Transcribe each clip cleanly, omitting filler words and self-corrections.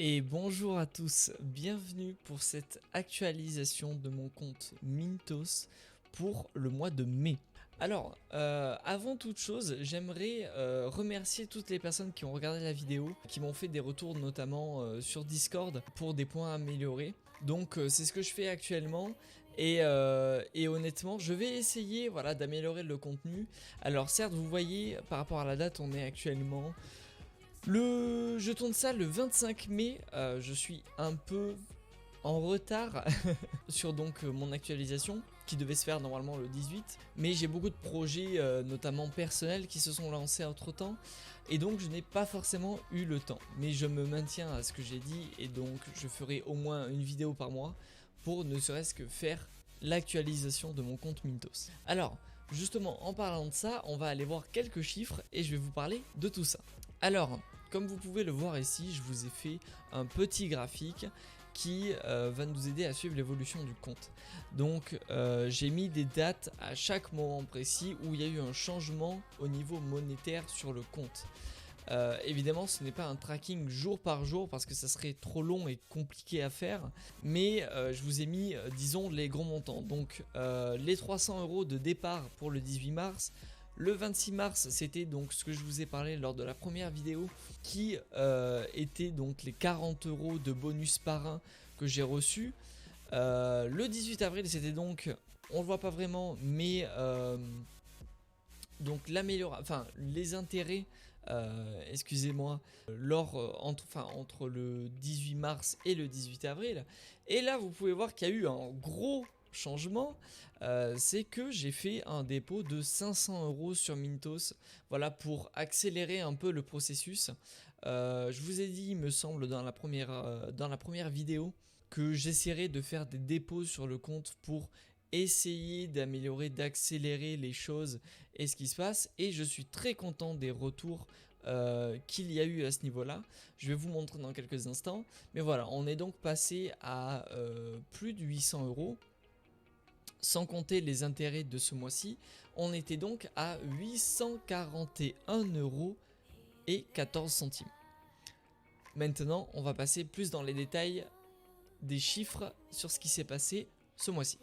Et bonjour à tous, bienvenue pour cette actualisation de mon compte Mintos pour le mois de mai. Alors, avant toute chose, j'aimerais remercier toutes les personnes qui ont regardé la vidéo, qui m'ont fait des retours notamment sur Discord pour des points améliorés. Donc c'est ce que je fais actuellement et honnêtement je vais essayer d'améliorer le contenu. Alors certes vous voyez par rapport à la date on est actuellement... Je tourne ça le 25 mai, je suis un peu en retard sur donc mon actualisation qui devait se faire normalement le 18, mais j'ai beaucoup de projets notamment personnels qui se sont lancés entre temps et donc je n'ai pas forcément eu le temps, mais je me maintiens à ce que j'ai dit et donc je ferai au moins une vidéo par mois pour ne serait-ce que faire l'actualisation de mon compte Mintos. Alors justement en parlant de ça, on va aller voir quelques chiffres et je vais vous parler de tout ça. Alors, comme vous pouvez le voir ici, je vous ai fait un petit graphique qui va nous aider à suivre l'évolution du compte. Donc j'ai mis des dates à chaque moment précis où il y a eu un changement au niveau monétaire sur le compte. Évidemment ce n'est pas un tracking jour par jour parce que ça serait trop long et compliqué à faire, mais je vous ai mis disons les gros montants. Donc les 300 € de départ pour le 18 mars. Le 26 mars, c'était donc ce que je vous ai parlé lors de la première vidéo qui était donc les 40 € de bonus parrain que j'ai reçu. Le 18 avril, c'était donc, on le voit pas vraiment, mais donc les intérêts, excusez-moi, entre le 18 mars et le 18 avril. Et là, vous pouvez voir qu'il y a eu un gros changement, c'est que j'ai fait un dépôt de 500 € sur Mintos, voilà, pour accélérer un peu le processus. Je vous ai dit, il me semble, dans la première vidéo, que j'essaierai de faire des dépôts sur le compte pour essayer d'améliorer, d'accélérer les choses et ce qui se passe, et je suis très content des retours qu'il y a eu à ce niveau là. Je vais vous montrer dans quelques instants, mais voilà, on est donc passé à plus de 800 €. Sans compter les intérêts de ce mois-ci, on était donc à 841 € et 14 centimes. Maintenant, on va passer plus dans les détails des chiffres sur ce qui s'est passé ce mois-ci.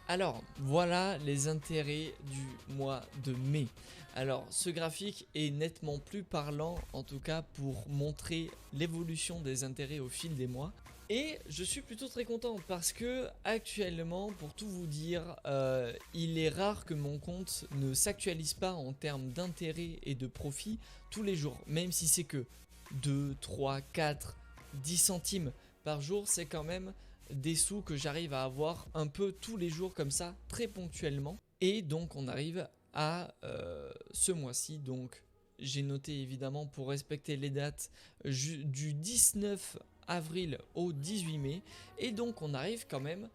Alors, voilà les intérêts du mois de mai. Alors, ce graphique est nettement plus parlant, en tout cas pour montrer l'évolution des intérêts au fil des mois. Et je suis plutôt très content parce que actuellement, pour tout vous dire, il est rare que mon compte ne s'actualise pas en termes d'intérêt et de profit tous les jours. Même si c'est que 2, 3, 4, 10 centimes par jour, c'est quand même des sous que j'arrive à avoir un peu tous les jours comme ça, très ponctuellement. Et donc on arrive à ce mois-ci, donc j'ai noté évidemment pour respecter les dates du 19 avril au 18 mai, et donc on arrive quand même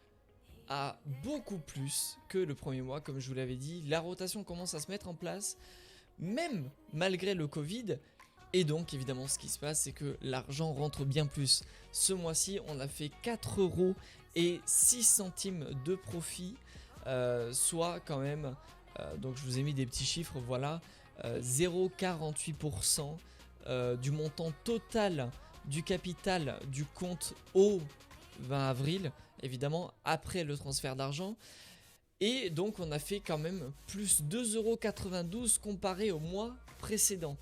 à beaucoup plus que le premier mois. Comme je vous l'avais dit, la rotation commence à se mettre en place, même malgré le Covid. Et donc évidemment ce qui se passe, c'est que l'argent rentre bien plus. Ce mois-ci on a fait 4 € et 6 centimes de profit, soit quand même, donc je vous ai mis des petits chiffres, voilà, 0,48% du montant total du capital du compte au 20 avril, évidemment après le transfert d'argent. Et donc on a fait quand même plus 2,92 € comparé au mois précédent.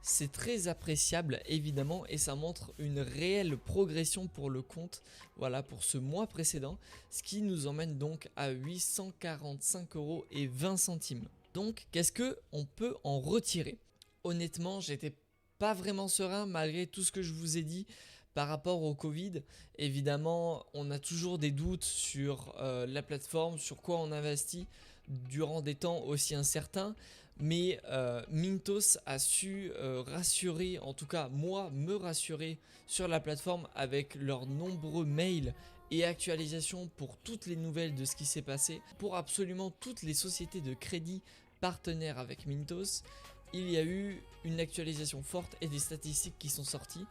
C'est très appréciable évidemment et ça montre une réelle progression pour le compte, voilà, pour ce mois précédent, ce qui nous emmène donc à 845 € et 20 centimes. Donc qu'est-ce que on peut en retirer? Honnêtement, j'étais pas vraiment serein malgré tout ce que je vous ai dit par rapport au Covid. Évidemment, on a toujours des doutes sur la plateforme, sur quoi on investit durant des temps aussi incertains, mais Mintos a su rassurer, en tout cas moi me rassurer sur la plateforme avec leurs nombreux mails et actualisations pour toutes les nouvelles de ce qui s'est passé, pour absolument toutes les sociétés de crédit partenaires avec Mintos. Il y a eu une actualisation forte et des statistiques qui sont sorties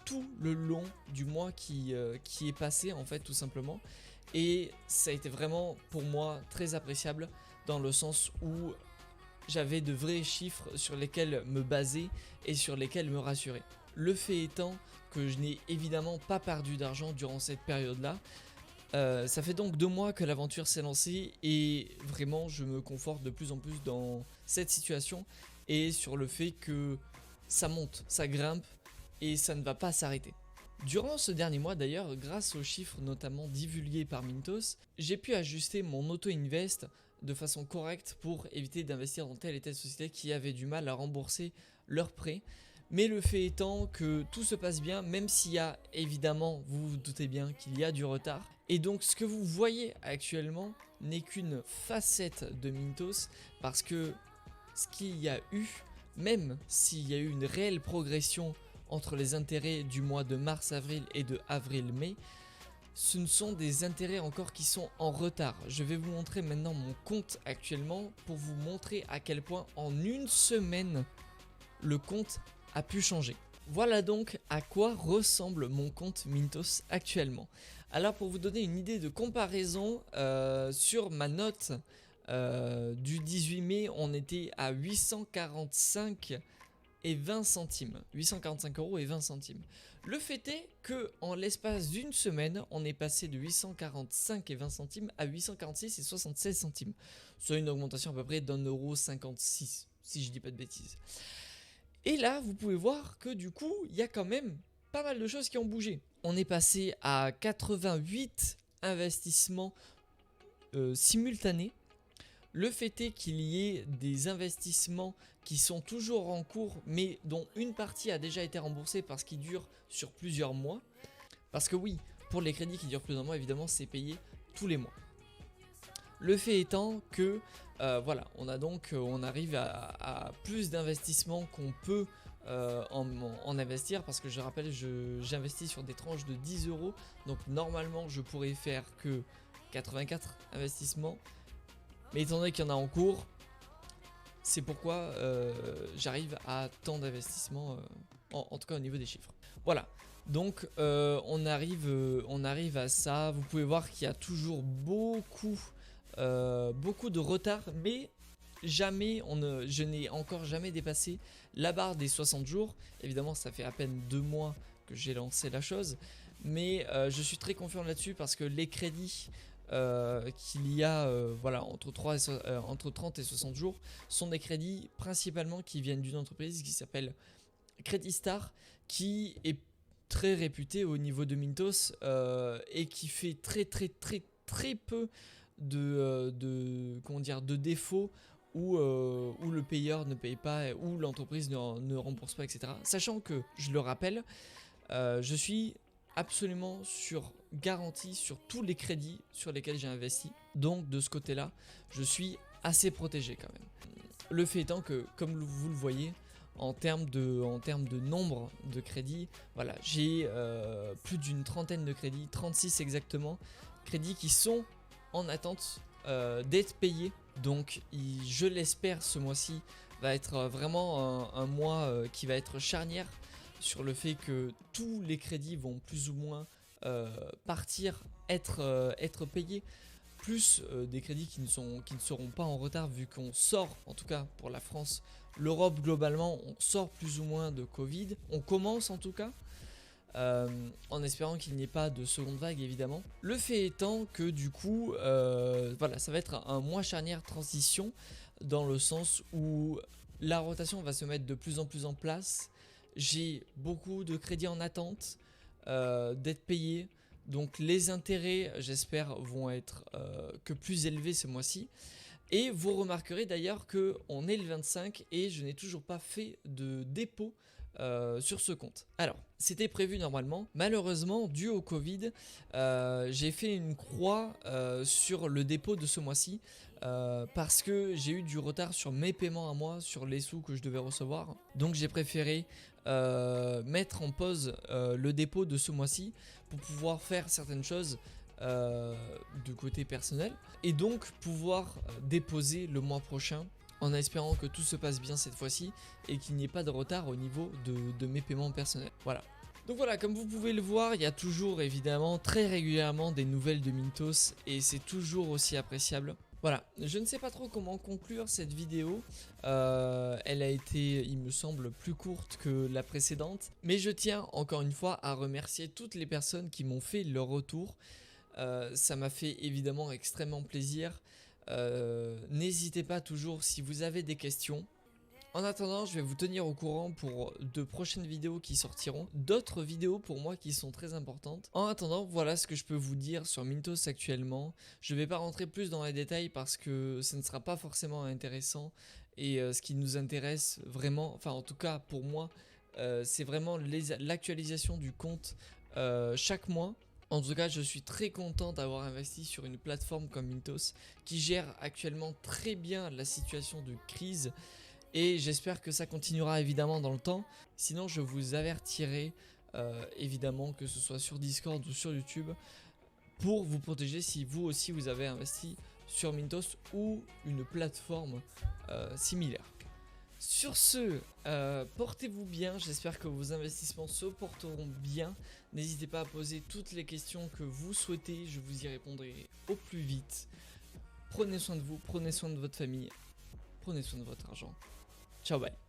tout le long du mois qui est passé en fait, tout simplement, et ça a été vraiment pour moi très appréciable dans le sens où j'avais de vrais chiffres sur lesquels me baser et sur lesquels me rassurer. Le fait étant que je n'ai évidemment pas perdu d'argent durant cette période-là. Ça fait donc 2 mois que l'aventure s'est lancée et vraiment je me conforte de plus en plus dans cette situation et sur le fait que ça monte, ça grimpe et ça ne va pas s'arrêter. Durant ce dernier mois d'ailleurs, grâce aux chiffres notamment divulgués par Mintos, j'ai pu ajuster mon auto-invest de façon correcte pour éviter d'investir dans telle et telle société qui avait du mal à rembourser leurs prêts. Mais le fait étant que tout se passe bien, même s'il y a évidemment, vous vous doutez bien qu'il y a du retard. Et donc ce que vous voyez actuellement n'est qu'une facette de Mintos parce que ce qu'il y a eu, même s'il y a eu une réelle progression entre les intérêts du mois de mars-avril et de avril-mai, ce ne sont des intérêts encore qui sont en retard. Je vais vous montrer maintenant mon compte actuellement pour vous montrer à quel point en une semaine le compte a pu changer. Voilà donc à quoi ressemble mon compte Mintos actuellement. Alors pour vous donner une idée de comparaison, sur ma note du 18 mai, on était à 845 et 20 centimes. 845 euros et 20 centimes. Le fait est que en l'espace d'une semaine, on est passé de 845 et 20 centimes à 846 et 76 centimes. Soit une augmentation à peu près d'1,56 €, si je dis pas de bêtises. Et là, vous pouvez voir que du coup, il y a quand même pas mal de choses qui ont bougé. On est passé à 88 investissements simultanés. Le fait est qu'il y ait des investissements qui sont toujours en cours, mais dont une partie a déjà été remboursée parce qu'ils durent sur plusieurs mois. Parce que oui, pour les crédits qui durent plusieurs mois, évidemment, c'est payé tous les mois. Le fait étant que voilà, on arrive à plus d'investissements qu'on peut en investir, parce que je rappelle, j'investis sur des tranches de 10 €, donc normalement je pourrais faire que 84 investissements, mais étant donné qu'il y en a en cours, c'est pourquoi j'arrive à tant d'investissements, en tout cas au niveau des chiffres. Voilà. Donc on arrive à ça. Vous pouvez voir qu'il y a toujours beaucoup de retard, mais jamais je n'ai encore jamais dépassé la barre des 60 jours. Évidemment, ça fait à peine 2 mois que j'ai lancé la chose, mais je suis très confiant là-dessus parce que les crédits qu'il y a voilà, entre 30 et 60 jours sont des crédits principalement qui viennent d'une entreprise qui s'appelle Credistar, qui est très réputé au niveau de Mintos et qui fait très peu de défauts où le payeur ne paye pas, où l'entreprise ne rembourse pas, etc. Sachant que, je le rappelle, je suis absolument garanti sur tous les crédits sur lesquels j'ai investi. Donc de ce côté-là, je suis assez protégé quand même. Le fait étant que, comme vous le voyez, en termes de nombre de crédits, voilà, j'ai plus d'une trentaine de crédits, 36 exactement, crédits qui sont en attente d'être payés. Donc je l'espère, ce mois-ci va être vraiment un mois qui va être charnière sur le fait que tous les crédits vont plus ou moins partir, être payés, plus des crédits qui ne seront pas en retard, vu qu'on sort, en tout cas pour la France, l'Europe globalement, on sort plus ou moins de Covid, on commence en tout cas, en espérant qu'il n'y ait pas de seconde vague évidemment. Le fait étant que du coup, voilà, ça va être un mois charnière transition, dans le sens où la rotation va se mettre de plus en plus en place. J'ai beaucoup de crédits en attente d'être payés, donc les intérêts, j'espère, vont être que plus élevés ce mois-ci. Et vous remarquerez d'ailleurs qu'on est le 25 et je n'ai toujours pas fait de dépôt sur ce compte. Alors, c'était prévu normalement. Malheureusement, dû au Covid, j'ai fait une croix sur le dépôt de ce mois-ci parce que j'ai eu du retard sur mes paiements à moi, sur les sous que je devais recevoir. Donc j'ai préféré mettre en pause le dépôt de ce mois-ci pour pouvoir faire certaines choses de côté personnel et donc pouvoir déposer le mois prochain, en espérant que tout se passe bien cette fois-ci et qu'il n'y ait pas de retard au niveau de mes paiements personnels. Voilà. Donc voilà, comme vous pouvez le voir, il y a toujours évidemment très régulièrement des nouvelles de Mintos et c'est toujours aussi appréciable. Voilà, je ne sais pas trop comment conclure cette vidéo. Elle a été, il me semble, plus courte que la précédente. Mais je tiens encore une fois à remercier toutes les personnes qui m'ont fait leur retour. Ça m'a fait évidemment extrêmement plaisir. N'hésitez pas toujours si vous avez des questions. En attendant, je vais vous tenir au courant pour de prochaines vidéos qui sortiront, d'autres vidéos pour moi qui sont très importantes. En attendant, voilà ce que je peux vous dire sur Mintos actuellement. Je ne vais pas rentrer plus dans les détails parce que ce ne sera pas forcément intéressant. Et ce qui nous intéresse vraiment, enfin en tout cas pour moi, c'est vraiment l'actualisation du compte chaque mois. En tout cas, je suis très content d'avoir investi sur une plateforme comme Mintos qui gère actuellement très bien la situation de crise. Et j'espère que ça continuera évidemment dans le temps. Sinon, je vous avertirai évidemment, que ce soit sur Discord ou sur YouTube, pour vous protéger si vous aussi vous avez investi sur Mintos ou une plateforme similaire. Sur ce, portez-vous bien, j'espère que vos investissements se porteront bien. N'hésitez pas à poser toutes les questions que vous souhaitez, je vous y répondrai au plus vite. Prenez soin de vous, prenez soin de votre famille, prenez soin de votre argent. Ciao, bye.